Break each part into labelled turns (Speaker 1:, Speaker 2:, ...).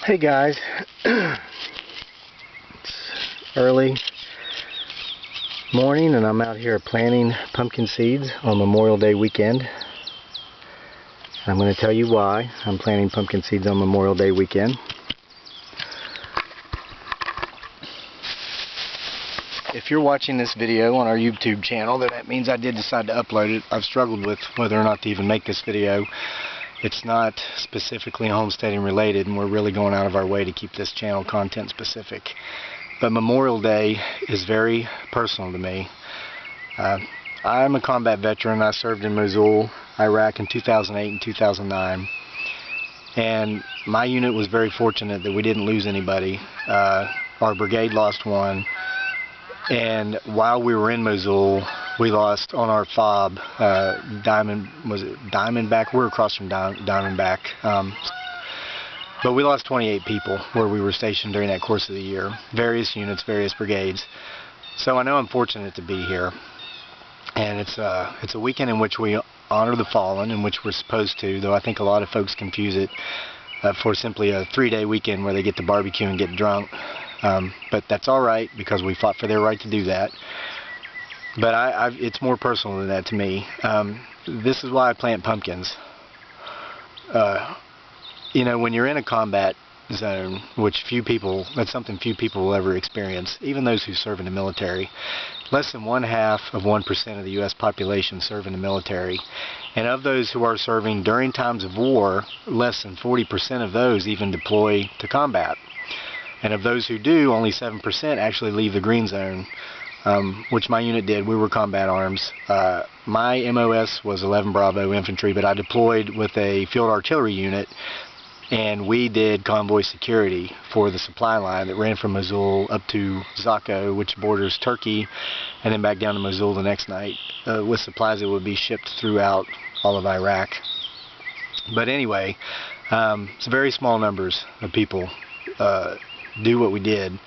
Speaker 1: Hey guys, it's early morning and I'm out here planting pumpkin seeds on Memorial Day weekend. I'm going to tell you why I'm planting pumpkin seeds on Memorial Day weekend. If you're watching this video on our YouTube channel, then that means I did decide to upload it. I've struggled with whether or not to even make this video. It's not specifically homesteading related, and we're really going out of our way to keep this channel content specific. But Memorial Day is very personal to me. I'm a combat veteran. I served in Mosul, Iraq in 2008 and 2009. And my unit was very fortunate that we didn't lose anybody. Our brigade lost one. And while we were in Mosul, we lost on our fob, Diamondback? We were across from Diamondback. But we lost 28 people where we were stationed during that course of the year. Various units, various brigades. So I know I'm fortunate to be here. And it's a weekend in which we honor the fallen, in which we're supposed to, though I think a lot of folks confuse it for simply a 3-day weekend where they get to barbecue and get drunk. But that's alright because we fought for their right to do that. But it's more personal than that to me. This is why I plant pumpkins. You know, when you're in a combat zone, which that's something few people will ever experience, even those who serve in the military. Less than 1/2% of the U.S. population serve in the military. And of those who are serving during times of war, less than 40% of those even deploy to combat. And of those who do, only 7% actually leave the green zone, which my unit did. We were combat arms. My MOS was 11 Bravo Infantry, but I deployed with a field artillery unit, and we did convoy security for the supply line that ran from Mosul up to Zakko, which borders Turkey, and then back down to Mosul the next night, with supplies that would be shipped throughout all of Iraq. But anyway, it's very small numbers of people do what we did.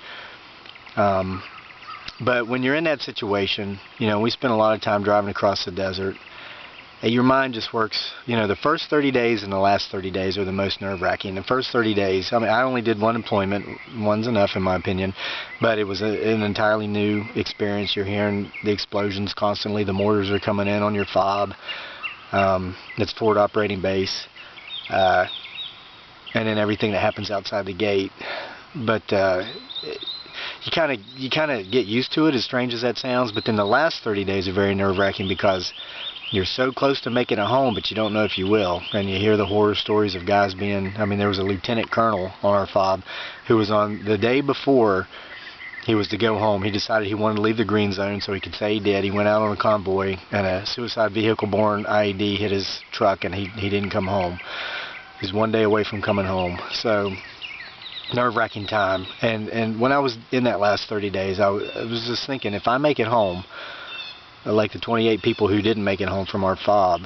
Speaker 1: But when you're in that situation, you know, we spent a lot of time driving across the desert. And your mind just works, you know, the first 30 days and the last 30 days are the most nerve-wracking. The first 30 days, I mean, I only did one employment. One's enough in my opinion. But it was an entirely new experience. You're hearing the explosions constantly. The mortars are coming in on your fob. That's forward operating base. And then everything that happens outside the gate. But you kind of get used to it, as strange as that sounds. But then the last 30 days are very nerve-wracking because you're so close to making it home, but you don't know if you will. And you hear the horror stories of guys being, I mean, there was a lieutenant colonel on our fob who was on the day before he was to go home. He decided he wanted to leave the green zone so he could say he did. He went out on a convoy and a suicide vehicle-borne IED hit his truck and he didn't come home. He was 1 day away from coming home. So nerve-wracking time. And when I was in that last 30 days, I was just thinking, if I make it home, like the 28 people who didn't make it home from our fob,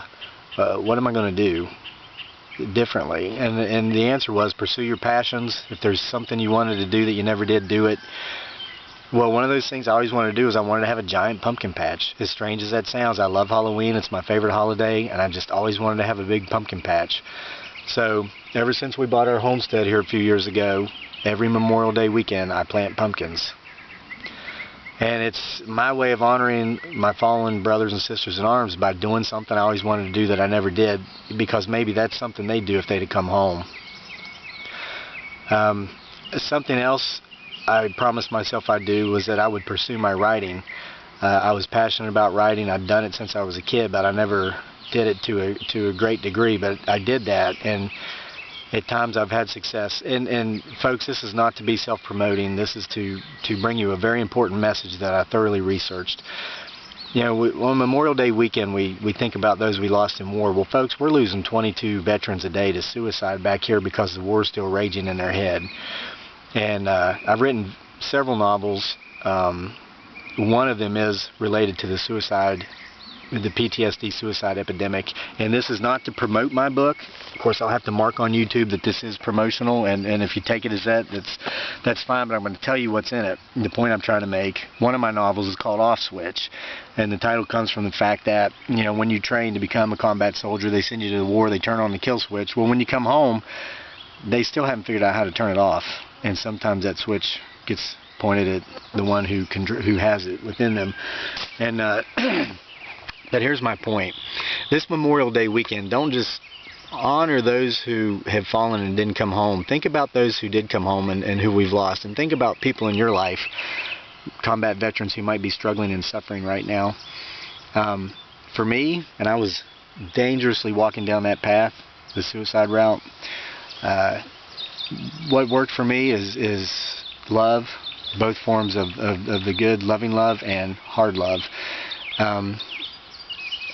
Speaker 1: what am I going to do differently? And the answer was, pursue your passions. If there's something you wanted to do that you never did, do it. Well, one of those things I always wanted to do is I wanted to have a giant pumpkin patch. As strange as that sounds, I love Halloween. It's my favorite holiday, and I just always wanted to have a big pumpkin patch. So ever since we bought our homestead here a few years ago, every Memorial Day weekend I plant pumpkins. And it's my way of honoring my fallen brothers and sisters in arms by doing something I always wanted to do that I never did, because maybe that's something they'd do if they'd have come home. Something else I promised myself I'd do was that I would pursue my writing. I was passionate about writing. I'd done it since I was a kid, but I never did it to a great degree. But I did that, and at times I've had success. And folks, this is not to be self-promoting. This is to bring you a very important message that I thoroughly researched. You know, on Memorial Day weekend, we think about those we lost in war. Well, folks, we're losing 22 veterans a day to suicide back here because the war's still raging in their head. And I've written several novels. One of them is related to the PTSD suicide epidemic, and this is not to promote my book. Of course, I'll have to mark on YouTube that this is promotional, and if you take it as that, that's fine, but I'm going to tell you what's in it. The point I'm trying to make, one of my novels is called Off Switch, and the title comes from the fact that, you know, when you train to become a combat soldier, they send you to the war, they turn on the kill switch. Well, when you come home, they still haven't figured out how to turn it off, and sometimes that switch gets pointed at the one who has it within them. And but here's my point. This Memorial Day weekend, don't just honor those who have fallen and didn't come home. Think about those who did come home and who we've lost, and think about people in your life, combat veterans who might be struggling and suffering right now. For me, and I was dangerously walking down that path, the suicide route, what worked for me is love, both forms of the good, loving love and hard love.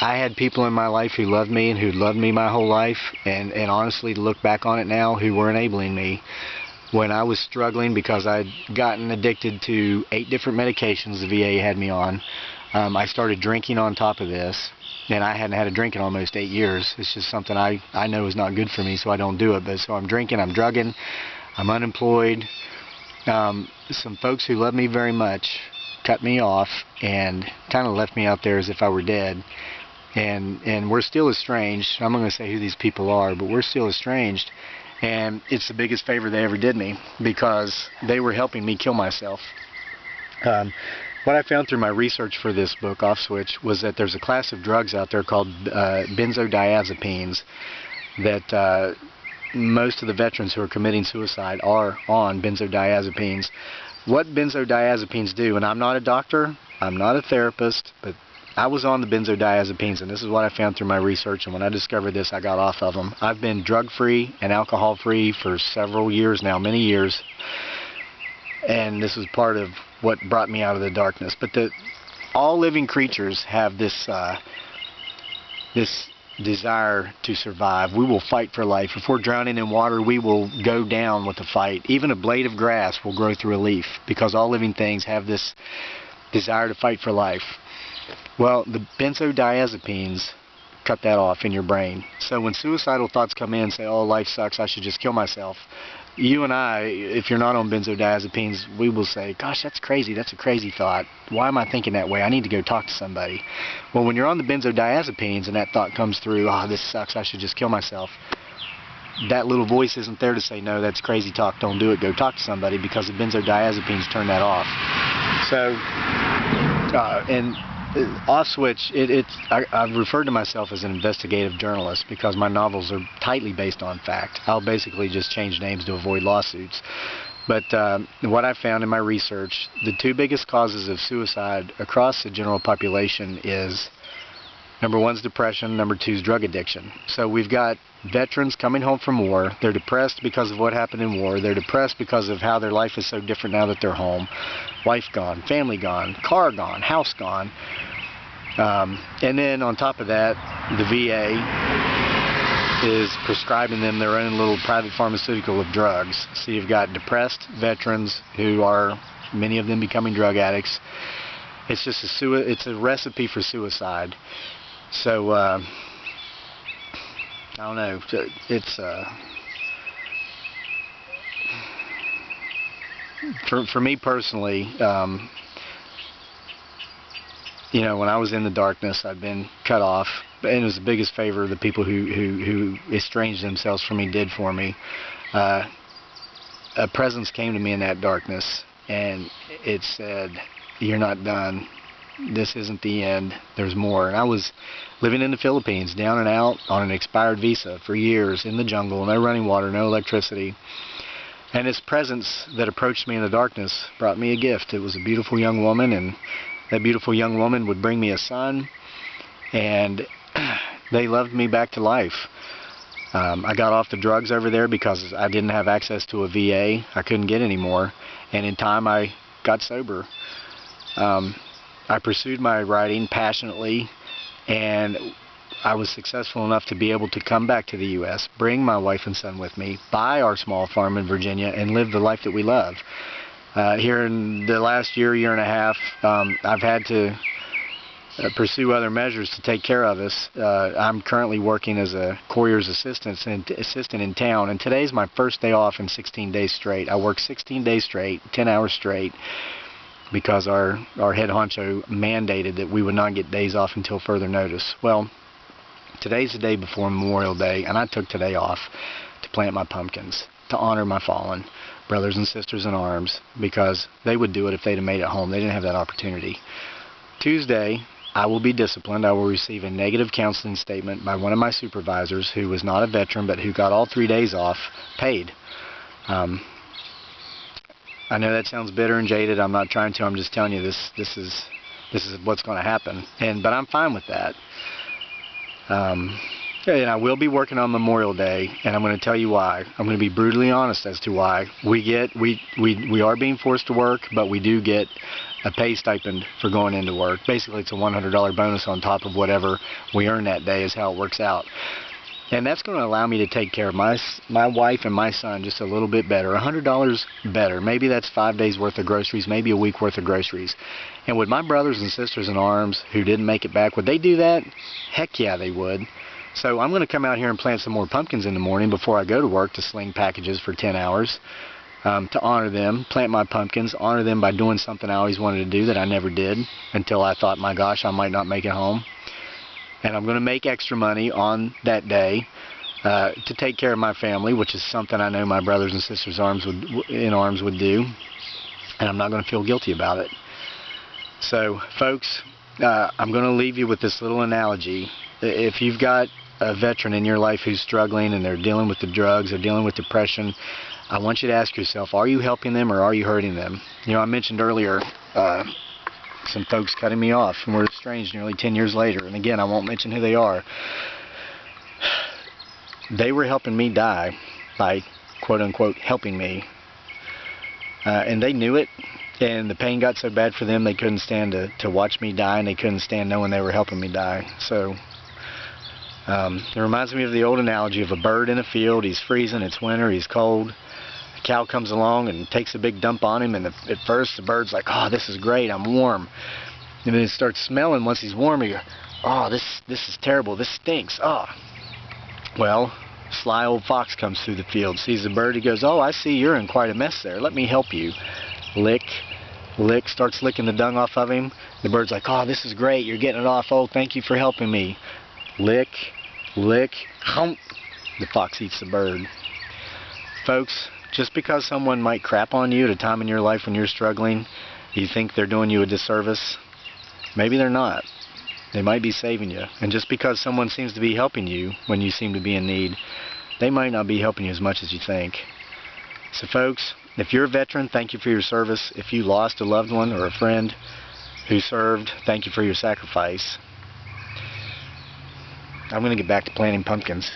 Speaker 1: I had people in my life who loved me and who loved me my whole life, and honestly, to look back on it now, who were enabling me. When I was struggling because I'd gotten addicted to 8 different medications the VA had me on, I started drinking on top of this, and I hadn't had a drink in almost 8 years. It's just something I know is not good for me, so I don't do it. But so I'm drinking, I'm drugging, I'm unemployed. Some folks who love me very much cut me off and kind of left me out there as if I were dead. And we're still estranged. I'm not going to say who these people are, but we're still estranged. And it's the biggest favor they ever did me, because they were helping me kill myself. What I found through my research for this book, Off Switch, was that there's a class of drugs out there called benzodiazepines that most of the veterans who are committing suicide are on benzodiazepines. What benzodiazepines do, and I'm not a doctor, I'm not a therapist, but I was on the benzodiazepines, and this is what I found through my research, and when I discovered this, I got off of them. I've been drug-free and alcohol-free for several years now, many years, and this was part of what brought me out of the darkness. But all living creatures have this desire to survive. We will fight for life. If we're drowning in water, we will go down with the fight. Even a blade of grass will grow through a leaf, because all living things have this desire to fight for life. Well, the benzodiazepines cut that off in your brain. So when suicidal thoughts come in and say, oh, life sucks, I should just kill myself, you and I, if you're not on benzodiazepines, we will say, gosh, that's crazy, that's a crazy thought. Why am I thinking that way? I need to go talk to somebody. Well, when you're on the benzodiazepines and that thought comes through, oh, this sucks, I should just kill myself, that little voice isn't there to say, no, that's crazy talk, don't do it, go talk to somebody, because the benzodiazepines turn that off. So, and Off Switch, I've referred to myself as an investigative journalist because my novels are tightly based on fact. I'll basically just change names to avoid lawsuits. But what I found in my research, the 2 biggest causes of suicide across the general population is, number 1 is depression, number 2 is drug addiction. So we've got veterans coming home from war. They're depressed because of what happened in war. They're depressed because of how their life is so different now that they're home. Wife gone, family gone, car gone, house gone. And then on top of that, the VA is prescribing them their own little private pharmaceutical of drugs. So you've got depressed veterans who are, many of them becoming drug addicts. It's just it's a recipe for suicide. So I don't know. It's for me personally, you know, when I was in the darkness, I'd been cut off, and it was the biggest favor the people who estranged themselves from me did for me. A presence came to me in that darkness, and it said, "You're not done. This isn't the end. There's more." And I was living in the Philippines, down and out on an expired visa for years, in the jungle, no running water, no electricity. And this presence that approached me in the darkness brought me a gift. It was a beautiful young woman, and that beautiful young woman would bring me a son, and they loved me back to life. I got off the drugs over there because I didn't have access to a VA. I couldn't get any more, and in time I got sober. I pursued my writing passionately, and I was successful enough to be able to come back to the U.S., bring my wife and son with me, buy our small farm in Virginia, and live the life that we love. Here in the last year and a half, I've had to pursue other measures to take care of us. I'm currently working as a courier's assistant in town, and today's my first day off in 16 days straight. I worked 16 days straight, 10 hours straight, because our head honcho mandated that we would not get days off until further notice. Well, today's the day before Memorial Day, and I took today off to plant my pumpkins. to honor my fallen brothers and sisters in arms, because they would do it if they'd have made it home. They didn't have that opportunity. Tuesday, I will be disciplined. I will receive a negative counseling statement by one of my supervisors who was not a veteran but who got all 3 days off paid. I know that sounds bitter and jaded. I'm not trying to. I'm just telling you this is what's going to happen. But I'm fine with that. And I will be working on Memorial Day, and I'm going to tell you why. I'm going to be brutally honest as to why. We are being forced to work, but we do get a pay stipend for going into work. Basically, it's a $100 bonus on top of whatever we earn that day is how it works out. And that's going to allow me to take care of my wife and my son just a little bit better, $100 better. Maybe that's 5 days worth of groceries, maybe a week worth of groceries. And would my brothers and sisters in arms who didn't make it back, would they do that? Heck yeah, they would. So I'm going to come out here and plant some more pumpkins in the morning before I go to work to sling packages for 10 hours to honor them, plant my pumpkins, honor them by doing something I always wanted to do that I never did until I thought, my gosh, I might not make it home. And I'm going to make extra money on that day to take care of my family, which is something I know my brothers and sisters in arms would do. And I'm not going to feel guilty about it. So, folks, I'm going to leave you with this little analogy. If you've got a veteran in your life who's struggling and they're dealing with the drugs, they're dealing with depression, I want you to ask yourself, are you helping them or are you hurting them? You know, I mentioned earlier some folks cutting me off, and we're estranged nearly 10 years later. And again, I won't mention who they are. They were helping me die by, quote-unquote, helping me. And they knew it, and the pain got so bad for them they couldn't stand to watch me die, and they couldn't stand knowing they were helping me die. So it reminds me of the old analogy of a bird in a field. He's freezing, it's winter, he's cold. A cow comes along and takes a big dump on him, and at first the bird's like, oh, this is great, I'm warm. And then it starts smelling. Once he's warm, he goes, oh, this is terrible, this stinks. Oh. Well, sly old fox comes through the field, sees the bird, he goes, oh, I see you're in quite a mess there, let me help you. Lick, lick, starts licking the dung off of him. The bird's like, oh, this is great, you're getting it off, oh, thank you for helping me. Lick, lick, hump. The fox eats the bird. Folks, just because someone might crap on you at a time in your life when you're struggling, you think they're doing you a disservice? Maybe they're not. They might be saving you. And just because someone seems to be helping you when you seem to be in need, they might not be helping you as much as you think. So folks, if you're a veteran, thank you for your service. If you lost a loved one or a friend who served, thank you for your sacrifice. I'm going to get back to planting pumpkins.